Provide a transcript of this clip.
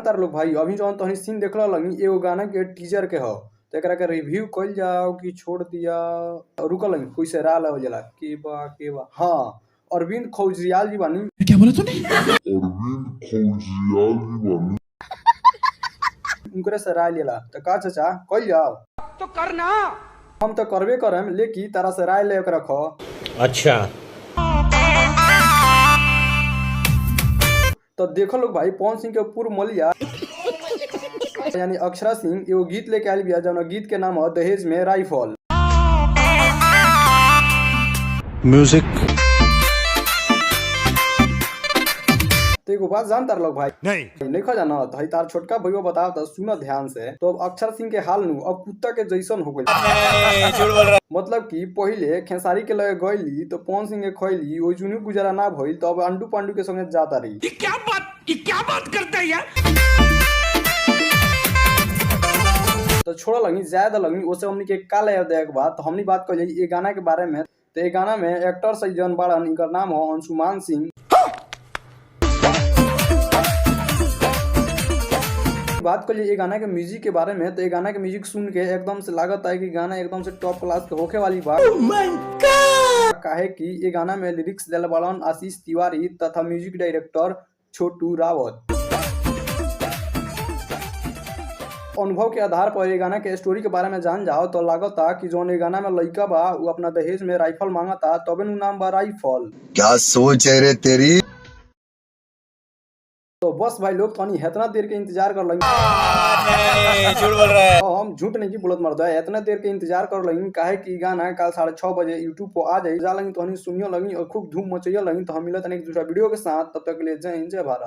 जानता लोग भाई, अभी जौन तहनी सीन देखला लगी एगो गाना के टीजर के हो, तो एकरा के रिव्यू कइल जाओ कि छोड़ दिया। रुकल लगी कोई से राय लेवल जाला के बा हाँ, अरविंद खौजरियाल जी बानी। क्या बोला तूने? अरविंद खौजरियाल जी बानी। उनकरे से राय लेला तो का चाचा कइल जाओ तो करना, हम तो करबे करम, लेकिन तारा से राय ले के रखो। अच्छा तो देखो लोग भाई, पवन सिंह के पूर्व मलिया यानी अक्षरा सिंह एगो गीत लेके आयल बिया, जौन गीत के नाम है दहेज में राइफल। म्यूजिक। तो एगो बात जानता लोग भाई, नहीं खा जाना तो तार छोटका भैया बताओ तो सुना ध्यान से। तो अब अक्षर सिंह के हाल नु अब कुत्ता के जैसन हो गई। मतलब कि पहले खेसारी के लगे गईली तो पवन सिंह के खैली, वो जुनू गुजारा ना भइल तो अब अंडू पांडू के संगे जाता रही। ये क्या बात करता है यार। तो छोड़ा लगी ज्यादा लगी उसे हमनी के काल याद एक बात, तो हमनी बात कर ये गाना के बारे में। तो ये गाना में एक्टर सही जन बाड़न, इनका नाम हो अंशुमान सिंह। बात कर ये गाना के म्यूजिक के बारे में, तो ये गाना के म्यूजिक सुन के एकदम से लागत है कि गाना एकदम से टॉप क्लास के होके वाली बात। काहे कि ये गाना में लिरिक्स दिल बाड़न आशीष तिवारी तथा म्यूजिक डायरेक्टर छोटू रावत। अनुभव के आधार पर ये गाना के स्टोरी के बारे में जान जाओ तो लागता कि जो ये गाना में लड़का बा वो अपना दहेज में राइफल मांगता, तबे नु नाम बा राइफल। क्या सोच है रे तेरी। तो बस भाई लोग तो इतना देर के इंतजार कर लगी। झूठ बोल रहा है। हम झूठ नहीं की बोलत मर्द है, इतना देर के इंतजार कर लगी। काहे कि गाना कल 6:30 बजे यूट्यूब पर आ जाए जा लगी, तो सुनियो लगी और खूब धूम मचैया लगी। तो हम मिलत एक दूसरा वीडियो के साथ, तब तक के लिए जय हिंद जय भारत।